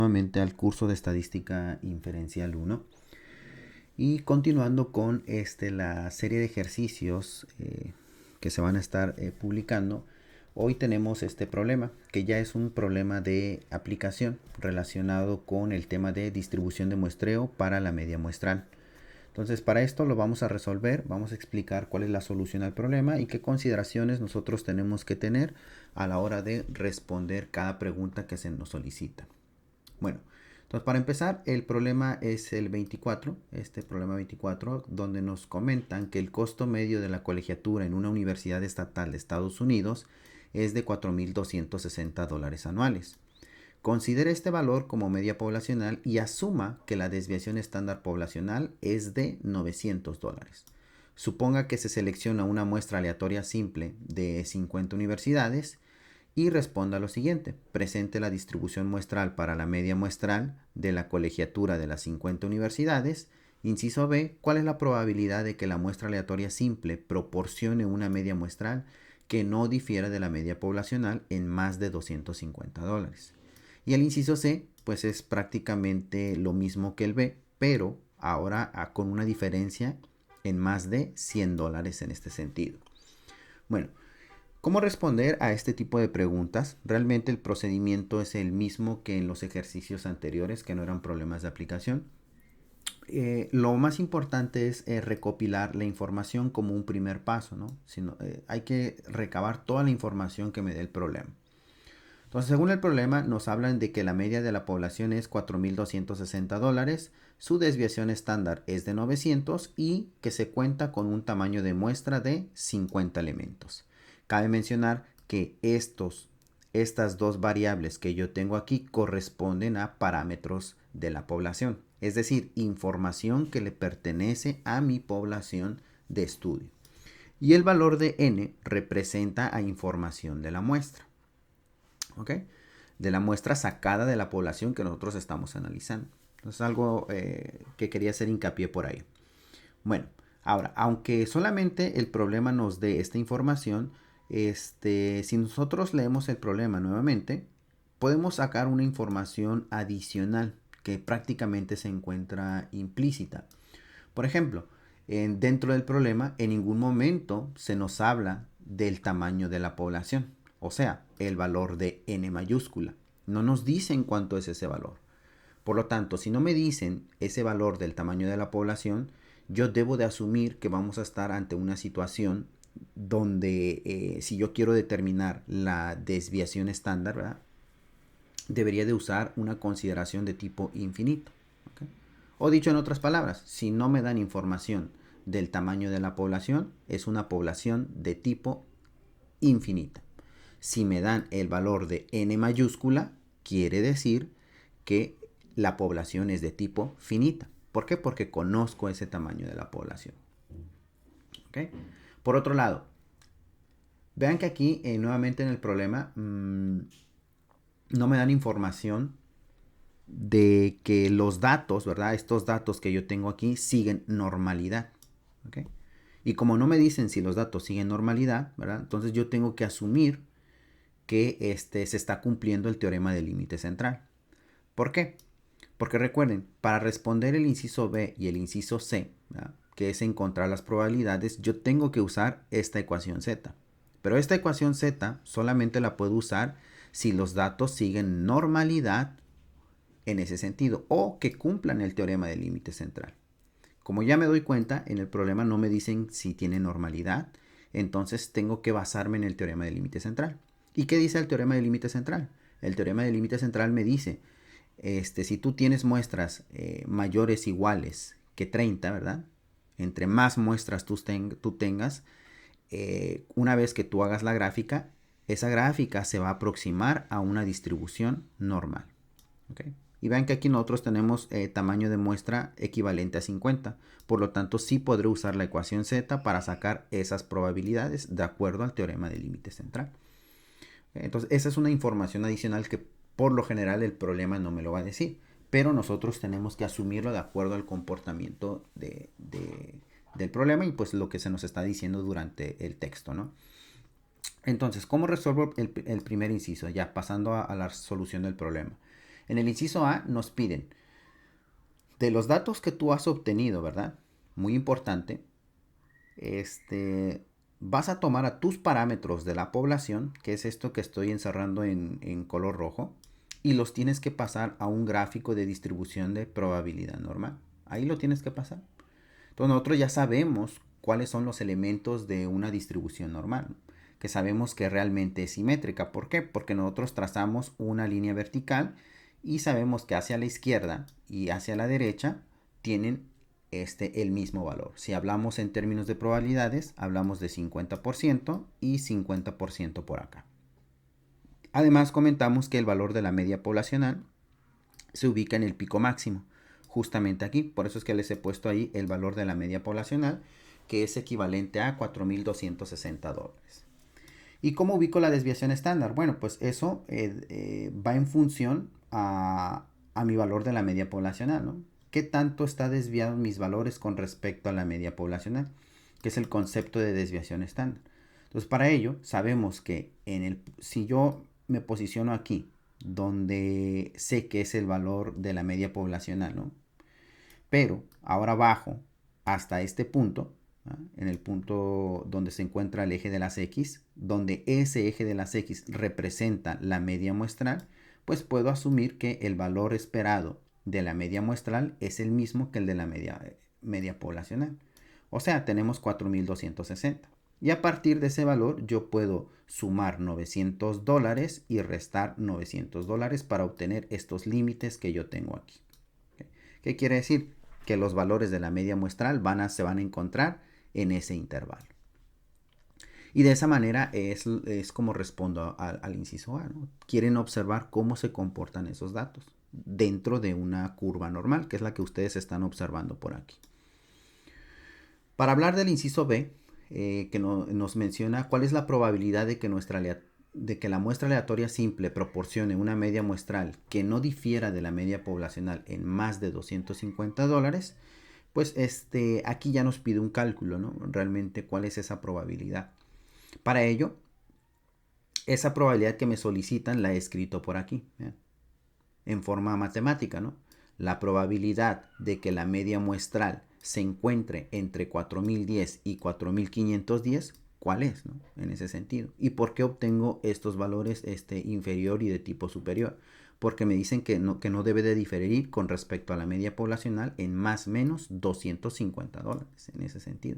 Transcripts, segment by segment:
Nuevamente al curso de Estadística Inferencial 1 y continuando con la serie de ejercicios que se van a estar publicando. Hoy tenemos este problema que ya es un problema de aplicación relacionado con el tema de distribución de muestreo para la media muestral. Entonces, para esto lo vamos a resolver, vamos a explicar cuál es la solución al problema y qué consideraciones nosotros tenemos que tener a la hora de responder cada pregunta que se nos solicita. Bueno, entonces para empezar, el problema es el 24, este problema 24, donde nos comentan que el costo medio de la colegiatura en una universidad estatal de Estados Unidos es de $4,260 anuales. Considere este valor como media poblacional y asuma que la desviación estándar poblacional es de $900. Suponga que se selecciona una muestra aleatoria simple de 50 universidades y responda lo siguiente. Presente la distribución muestral para la media muestral de la colegiatura de las 50 universidades. Inciso B, ¿cuál es la probabilidad de que la muestra aleatoria simple proporcione una media muestral que no difiera de la media poblacional en más de $250? Y el inciso C, pues es prácticamente lo mismo que el B, pero ahora con una diferencia en más de $100 en este sentido. Bueno, ¿cómo responder a este tipo de preguntas? Realmente el procedimiento es el mismo que en los ejercicios anteriores, que no eran problemas de aplicación. Lo más importante es recopilar la información como un primer paso, ¿no? Hay que recabar toda la información que me dé el problema. Entonces, según el problema, nos hablan de que la media de la población es $4,260, su desviación estándar es de 900 y que se cuenta con un tamaño de muestra de 50 elementos. Cabe mencionar que estas dos variables que yo tengo aquí corresponden a parámetros de la población, es decir, información que le pertenece a mi población de estudio. Y el valor de n representa a información de la muestra. ¿Ok? De la muestra sacada de la población que nosotros estamos analizando. Entonces, algo que quería hacer hincapié por ahí. Bueno, ahora, aunque solamente el problema nos dé esta información, si nosotros leemos el problema nuevamente, podemos sacar una información adicional que prácticamente se encuentra implícita. Por ejemplo, dentro del problema, en ningún momento se nos habla del tamaño de la población, o sea, el valor de n mayúscula. No nos dicen cuánto es ese valor. Por lo tanto, si no me dicen ese valor del tamaño de la población, yo debo de asumir que vamos a estar ante una situación donde si yo quiero determinar la desviación estándar, ¿verdad?, debería de usar una consideración de tipo infinito. ¿Okay? O dicho en otras palabras, si no me dan información del tamaño de la población, es una población de tipo infinita. Si me dan el valor de n mayúscula, quiere decir que la población es de tipo finita. ¿Por qué? Porque conozco ese tamaño de la población. ¿Okay? Por otro lado, vean que aquí nuevamente en el problema no me dan información de que los datos, ¿verdad? Estos datos que yo tengo aquí siguen normalidad. ¿Okay? Y como no me dicen si los datos siguen normalidad, ¿verdad?, entonces yo tengo que asumir que se está cumpliendo el teorema del límite central. ¿Por qué? Porque recuerden, para responder el inciso B y el inciso C, ¿verdad?, que es encontrar las probabilidades, yo tengo que usar esta ecuación Z. Pero esta ecuación Z solamente la puedo usar si los datos siguen normalidad en ese sentido o que cumplan el teorema del límite central. Como ya me doy cuenta, en el problema no me dicen si tiene normalidad, entonces tengo que basarme en el teorema del límite central. ¿Y qué dice el teorema del límite central? El teorema del límite central me dice, si tú tienes muestras mayores iguales que 30, ¿verdad? Entre más muestras tú tengas, una vez que tú hagas la gráfica, esa gráfica se va a aproximar a una distribución normal. ¿Okay? Y vean que aquí nosotros tenemos tamaño de muestra equivalente a 50. Por lo tanto, sí podré usar la ecuación Z para sacar esas probabilidades de acuerdo al teorema del límite central. Entonces, esa es una información adicional que por lo general el problema no me lo va a decir. Pero nosotros tenemos que asumirlo de acuerdo al comportamiento del problema y pues lo que se nos está diciendo durante el texto, ¿no? Entonces, ¿cómo resuelvo el primer inciso? Ya pasando a la solución del problema. En el inciso A nos piden de los datos que tú has obtenido, ¿verdad? Muy importante, vas a tomar a tus parámetros de la población, que es esto que estoy encerrando en color rojo, y los tienes que pasar a un gráfico de distribución de probabilidad normal. Ahí lo tienes que pasar. Entonces nosotros ya sabemos cuáles son los elementos de una distribución normal, que sabemos que realmente es simétrica. ¿Por qué? Porque nosotros trazamos una línea vertical y sabemos que hacia la izquierda y hacia la derecha tienen el mismo valor. Si hablamos en términos de probabilidades, hablamos de 50% y 50% por acá. Además, comentamos que el valor de la media poblacional se ubica en el pico máximo, justamente aquí. Por eso es que les he puesto ahí el valor de la media poblacional, que es equivalente a $4,260. ¿Y cómo ubico la desviación estándar? Bueno, pues eso va en función a mi valor de la media poblacional, ¿no? ¿Qué tanto está desviado mis valores con respecto a la media poblacional? Que es el concepto de desviación estándar. Entonces, para ello, sabemos que si yo me posiciono aquí, donde sé que es el valor de la media poblacional, ¿no? Pero ahora bajo hasta este punto, ¿no? En el punto donde se encuentra el eje de las X, donde ese eje de las X representa la media muestral, pues puedo asumir que el valor esperado de la media muestral es el mismo que el de la media poblacional. O sea, tenemos 4,260. Y a partir de ese valor yo puedo sumar $900 y restar $900 para obtener estos límites que yo tengo aquí. ¿Qué quiere decir? Que los valores de la media muestral se van a encontrar en ese intervalo. Y de esa manera es como respondo al inciso A, ¿no? Quieren observar cómo se comportan esos datos dentro de una curva normal, que es la que ustedes están observando por aquí. Para hablar del inciso B, que nos menciona cuál es la probabilidad de que la muestra aleatoria simple proporcione una media muestral que no difiera de la media poblacional en más de $250, pues aquí ya nos pide un cálculo, ¿no? Realmente cuál es esa probabilidad. Para ello, esa probabilidad que me solicitan la he escrito por aquí, ¿eh? En forma matemática, ¿no? La probabilidad de que la media muestral se encuentre entre 4,010 y 4,510, ¿cuál es, no? En ese sentido. ¿Y por qué obtengo estos valores inferior y de tipo superior? Porque me dicen que no debe de diferir con respecto a la media poblacional en más o menos $250, en ese sentido.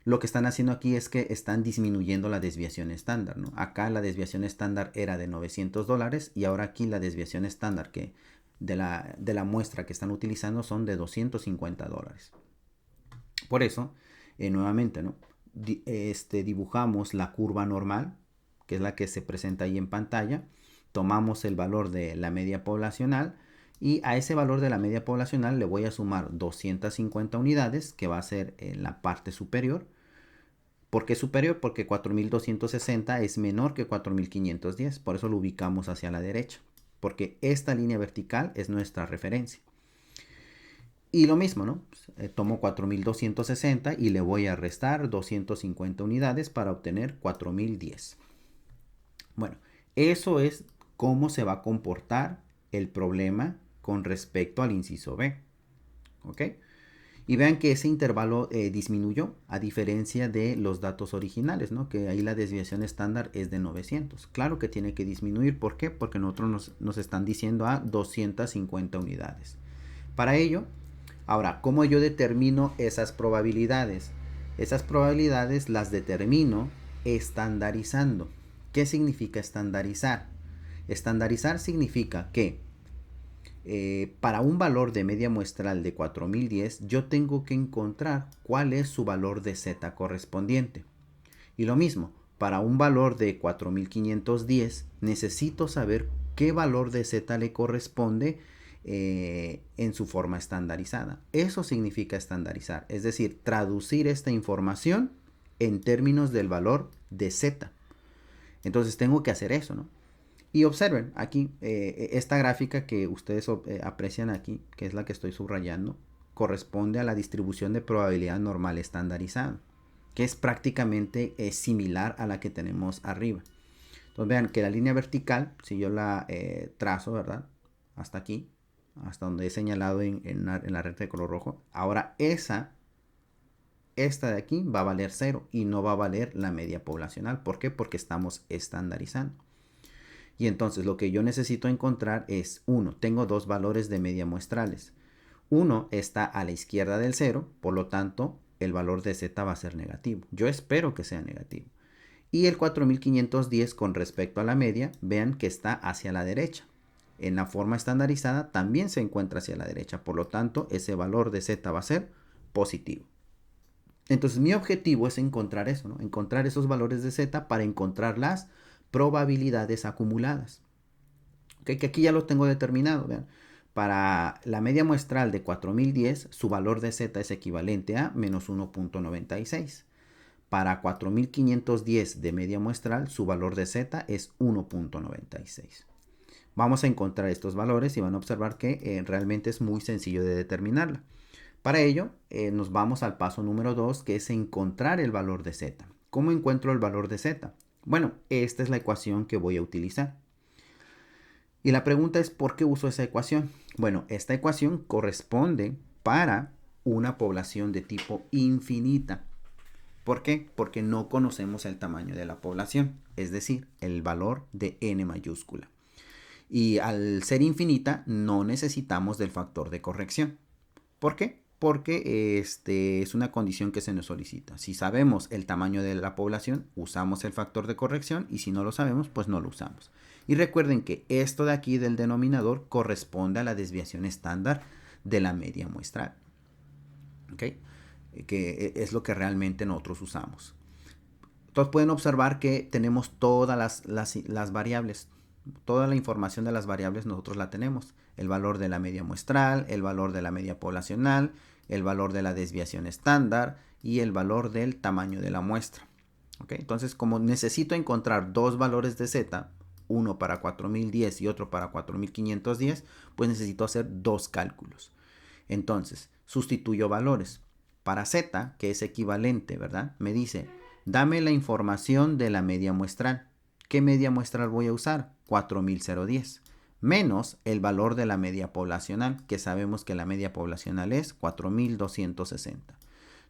Lo que están haciendo aquí es que están disminuyendo la desviación estándar, ¿no? Acá la desviación estándar era de $900 y ahora aquí la desviación estándar de la muestra que están utilizando son de $250. Por eso, nuevamente, ¿no? Dibujamos la curva normal, que es la que se presenta ahí en pantalla. Tomamos el valor de la media poblacional y a ese valor de la media poblacional le voy a sumar 250 unidades, que va a ser en la parte superior. ¿Por qué superior? Porque 4,260 es menor que 4,510, por eso lo ubicamos hacia la derecha, porque esta línea vertical es nuestra referencia. Y lo mismo, ¿no? Tomo 4,260 y le voy a restar 250 unidades para obtener 4,010. Bueno, eso es cómo se va a comportar el problema con respecto al inciso B. ¿Ok? Y vean que ese intervalo disminuyó a diferencia de los datos originales, ¿no? Que ahí la desviación estándar es de 900. Claro que tiene que disminuir. ¿Por qué? Porque nosotros nos están diciendo a 250 unidades. Para ello, ahora, ¿cómo yo determino esas probabilidades? Esas probabilidades las determino estandarizando. ¿Qué significa estandarizar? Estandarizar significa que para un valor de media muestral de 4,010, yo tengo que encontrar cuál es su valor de z correspondiente. Y lo mismo, para un valor de 4,510, necesito saber qué valor de z le corresponde en su forma estandarizada. Eso significa estandarizar, es decir, traducir esta información en términos del valor de z. Entonces tengo que hacer eso, ¿no? Y observen aquí, esta gráfica que ustedes aprecian aquí, que es la que estoy subrayando, corresponde a la distribución de probabilidad normal estandarizada, que es prácticamente similar a la que tenemos arriba. Entonces vean que la línea vertical, si yo la trazo, ¿verdad? Hasta aquí, hasta donde he señalado en la recta de color rojo. Ahora esta de aquí va a valer 0 y no va a valer la media poblacional. ¿Por qué? Porque estamos estandarizando. Y entonces lo que yo necesito encontrar es, tengo dos valores de media muestrales. Uno está a la izquierda del 0, por lo tanto el valor de z va a ser negativo. Yo espero que sea negativo. Y el 4510 con respecto a la media, vean que está hacia la derecha. En la forma estandarizada también se encuentra hacia la derecha, por lo tanto ese valor de z va a ser positivo. Entonces mi objetivo es encontrar eso, ¿no? Encontrar esos valores de z para encontrar las probabilidades acumuladas. ¿Okay? Que aquí ya lo tengo determinado, vean. Para la media muestral de 4010, su valor de z es equivalente a menos 1.96. Para 4510 de media muestral, su valor de z es 1.96. Vamos a encontrar estos valores y van a observar que realmente es muy sencillo de determinarla. Para ello, nos vamos al paso número 2, que es encontrar el valor de z. ¿Cómo encuentro el valor de z? Bueno, esta es la ecuación que voy a utilizar. Y la pregunta es, ¿por qué uso esa ecuación? Bueno, esta ecuación corresponde para una población de tipo infinita. ¿Por qué? Porque no conocemos el tamaño de la población, es decir, el valor de n mayúscula. Y al ser infinita, no necesitamos del factor de corrección. ¿Por qué? Porque es una condición que se nos solicita. Si sabemos el tamaño de la población, usamos el factor de corrección, y si no lo sabemos, pues no lo usamos. Y recuerden que esto de aquí del denominador corresponde a la desviación estándar de la media muestral. ¿Ok? Que es lo que realmente nosotros usamos. Entonces pueden observar que tenemos todas las variables. Toda la información de las variables nosotros la tenemos. El valor de la media muestral, el valor de la media poblacional, el valor de la desviación estándar y el valor del tamaño de la muestra. ¿Okay? Entonces, como necesito encontrar dos valores de z, uno para 4010 y otro para 4510, pues necesito hacer dos cálculos. Entonces, sustituyo valores. Para z, que es equivalente, ¿verdad? Me dice, dame la información de la media muestral. ¿Qué media muestral voy a usar? 4010. Menos el valor de la media poblacional, que sabemos que la media poblacional es 4260.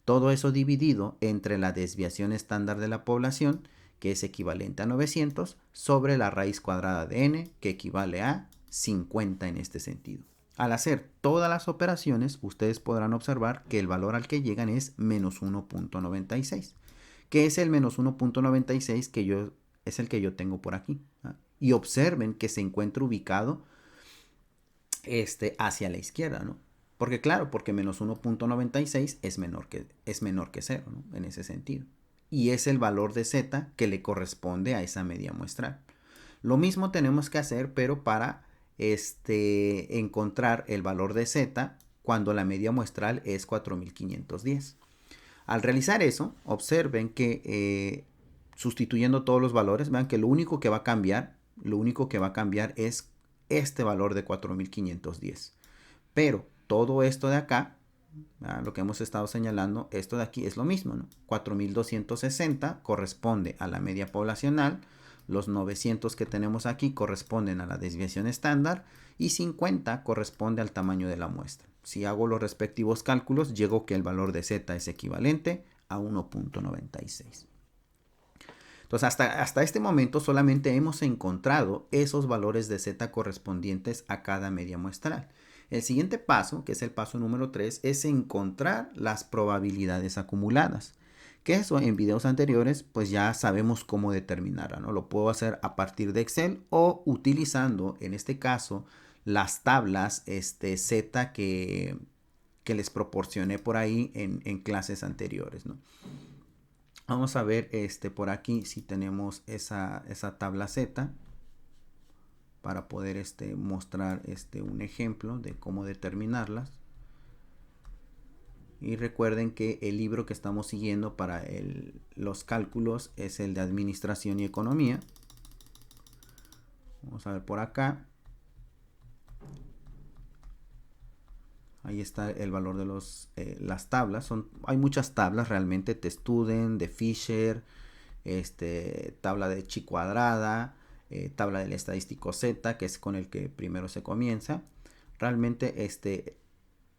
Todo eso dividido entre la desviación estándar de la población, que es equivalente a 900, sobre la raíz cuadrada de n, que equivale a 50 en este sentido. Al hacer todas las operaciones, ustedes podrán observar que el valor al que llegan es menos 1.96. ¿Qué es el menos 1.96? Es el que yo tengo por aquí. ¿Ah? Y observen que se encuentra ubicado hacia la izquierda, ¿no? Porque claro, porque menos 1.96 es menor que 0, ¿no? En ese sentido. Y es el valor de z que le corresponde a esa media muestral. Lo mismo tenemos que hacer, pero para encontrar el valor de z cuando la media muestral es 4510. Al realizar eso, observen que sustituyendo todos los valores, vean que lo único que va a cambiar es este valor de 4510. Pero todo esto de acá, lo que hemos estado señalando, esto de aquí es lo mismo, ¿no? 4260 corresponde a la media poblacional, los 900 que tenemos aquí corresponden a la desviación estándar y 50 corresponde al tamaño de la muestra. Si hago los respectivos cálculos, llego que el valor de z es equivalente a 1.96. Entonces, hasta este momento solamente hemos encontrado esos valores de z correspondientes a cada media muestral. El siguiente paso, que es el paso número 3, es encontrar las probabilidades acumuladas. Que eso en videos anteriores pues ya sabemos cómo determinarla, ¿no? Lo puedo hacer a partir de Excel o utilizando en este caso las tablas Z que les proporcioné por ahí en clases anteriores, ¿no? Vamos a ver por aquí si tenemos esa tabla Z para poder mostrar un ejemplo de cómo determinarlas. Y recuerden que el libro que estamos siguiendo para los cálculos es el de Administración y Economía. Vamos a ver por acá. Ahí está el valor de las tablas. Hay muchas tablas realmente. TestStudent, de Fisher, tabla de chi cuadrada. tabla del estadístico Z, que es con el que primero se comienza. Realmente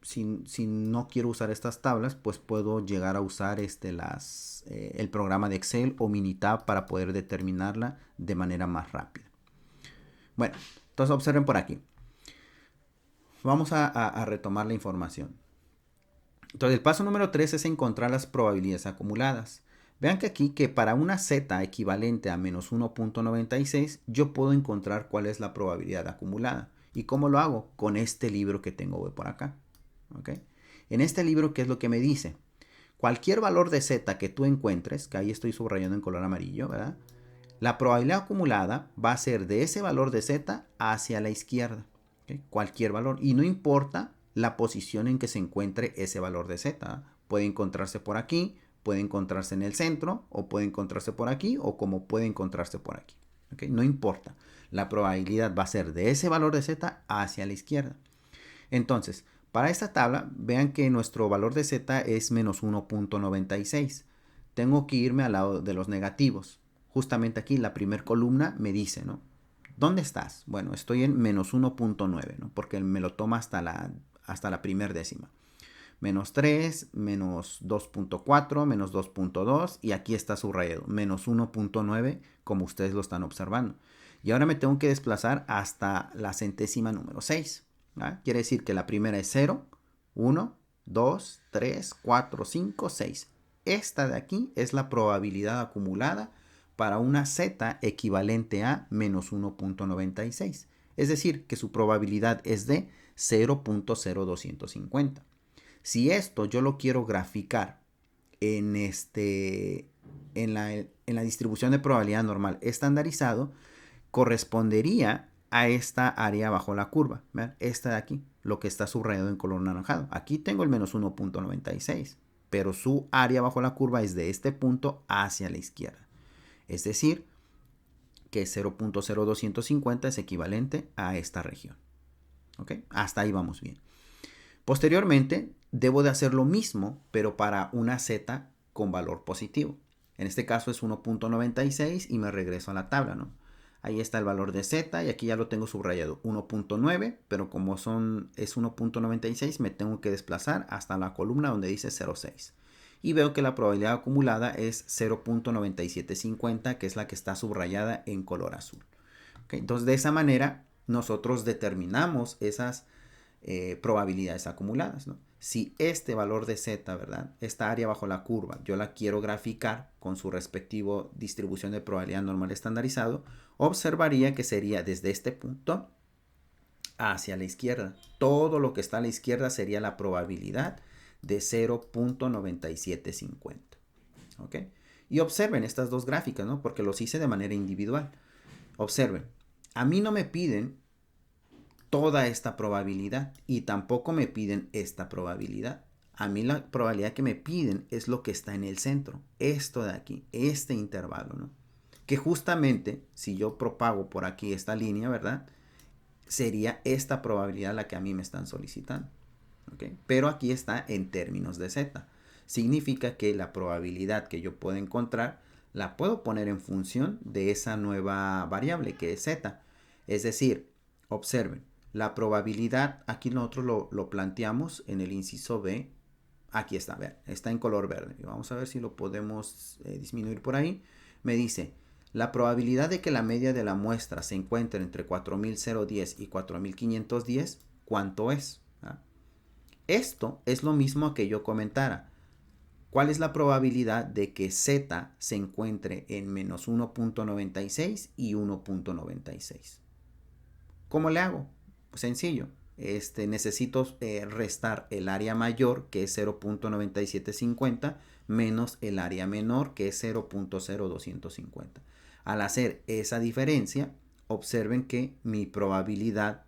si no quiero usar estas tablas, pues puedo llegar a usar el programa de Excel o Minitab para poder determinarla de manera más rápida. Bueno, entonces observen por aquí. Vamos a retomar la información. Entonces el paso número 3 es encontrar las probabilidades acumuladas. Vean que aquí que para una Z equivalente a menos 1.96 yo puedo encontrar cuál es la probabilidad acumulada. ¿Y cómo lo hago? Con este libro que tengo por acá. ¿Okay? En este libro, ¿qué es lo que me dice? Cualquier valor de Z que tú encuentres, que ahí estoy subrayando en color amarillo, ¿verdad? La probabilidad acumulada va a ser de ese valor de Z hacia la izquierda. ¿Okay? Cualquier valor. Y no importa la posición en que se encuentre ese valor de Z. Puede encontrarse por aquí, puede encontrarse en el centro, o puede encontrarse por aquí, o como puede encontrarse por aquí. ¿Okay? No importa. La probabilidad va a ser de ese valor de Z hacia la izquierda. Entonces, para esta tabla, vean que nuestro valor de Z es menos 1.96. Tengo que irme al lado de los negativos. Justamente aquí la primera columna me dice, ¿no? ¿Dónde estás? Bueno, estoy en menos 1.9, ¿no? Porque me lo toma hasta la primera décima. Menos 3, menos 2.4, menos 2.2 y aquí está subrayado, menos 1.9 como ustedes lo están observando. Y ahora me tengo que desplazar hasta la centésima número 6. ¿Ah? Quiere decir que la primera es 0, 1, 2, 3, 4, 5, 6. Esta de aquí es la probabilidad acumulada para una Z equivalente a menos 1.96. Es decir, que su probabilidad es de 0.0250. Si esto yo lo quiero graficar en la distribución de probabilidad normal estandarizado, correspondería a esta área bajo la curva. ¿Vean? Esta de aquí, lo que está subrayado en color naranjado. Aquí tengo el menos 1.96, pero su área bajo la curva es de este punto hacia la izquierda. Es decir, que 0.0250 es equivalente a esta región. ¿Ok? Hasta ahí vamos bien. Posteriormente, debo de hacer lo mismo, pero para una Z con valor positivo. En este caso es 1.96 y me regreso a la tabla, ¿no? Ahí está el valor de Z y aquí ya lo tengo subrayado, 1.9, pero como es 1.96 me tengo que desplazar hasta la columna donde dice 0.6. Y veo que la probabilidad acumulada es 0.9750, que es la que está subrayada en color azul. ¿Okay? Entonces de esa manera nosotros determinamos esas probabilidades acumuladas, ¿no? Si este valor de Z, ¿verdad? Esta área bajo la curva, yo la quiero graficar con su respectivo distribución de probabilidad normal estandarizado, observaría que sería desde este punto hacia la izquierda. Todo lo que está a la izquierda sería la probabilidad de 0.9750. ¿Ok? Y observen estas dos gráficas, ¿no? Porque los hice de manera individual. Observen, a mí no me piden toda esta probabilidad y tampoco me piden esta probabilidad. A mí la probabilidad que me piden es lo que está en el centro, esto de aquí, este intervalo, ¿no? Que justamente si yo propago por aquí esta línea, ¿verdad? Sería esta probabilidad la que a mí me están solicitando. ¿Okay? Pero aquí está en términos de Z. Significa que la probabilidad que yo puedo encontrar la puedo poner en función de esa nueva variable que es Z. Es decir, observen, la probabilidad, aquí nosotros lo planteamos en el inciso B. Aquí está, vean, está en color verde. Vamos a ver si lo podemos disminuir por ahí. Me dice, la probabilidad de que la media de la muestra se encuentre entre 4.010 y 4.510, ¿cuánto es? ¿Ah? Esto es lo mismo que yo comentara. ¿Cuál es la probabilidad de que Z se encuentre en menos 1.96 y 1.96? ¿Cómo le hago? Pues sencillo. Necesito restar el área mayor, que es 0.9750, menos el área menor, que es 0.0250. Al hacer esa diferencia, observen que mi probabilidad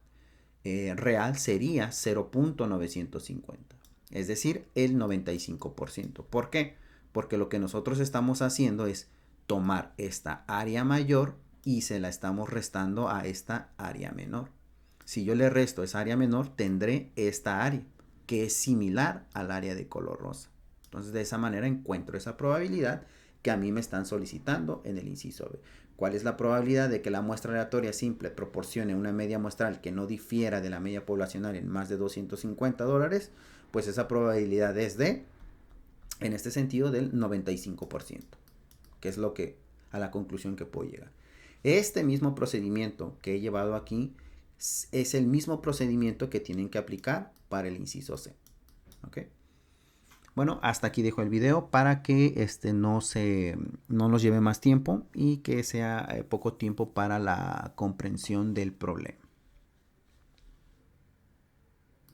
real sería 0.950, es decir, el 95%. ¿Por qué? Porque lo que nosotros estamos haciendo es tomar esta área mayor y se la estamos restando a esta área menor. Si yo le resto esa área menor, tendré esta área, que es similar al área de color rosa. Entonces, de esa manera encuentro esa probabilidad que a mí me están solicitando en el inciso B. ¿Cuál es la probabilidad de que la muestra aleatoria simple proporcione una media muestral que no difiera de la media poblacional en más de $250? Pues esa probabilidad es de, en este sentido, del 95%, que es lo que, a la conclusión que puedo llegar. Este mismo procedimiento que he llevado aquí es el mismo procedimiento que tienen que aplicar para el inciso C. ¿Ok? Bueno, hasta aquí dejo el video para que no nos lleve más tiempo y que sea poco tiempo para la comprensión del problema.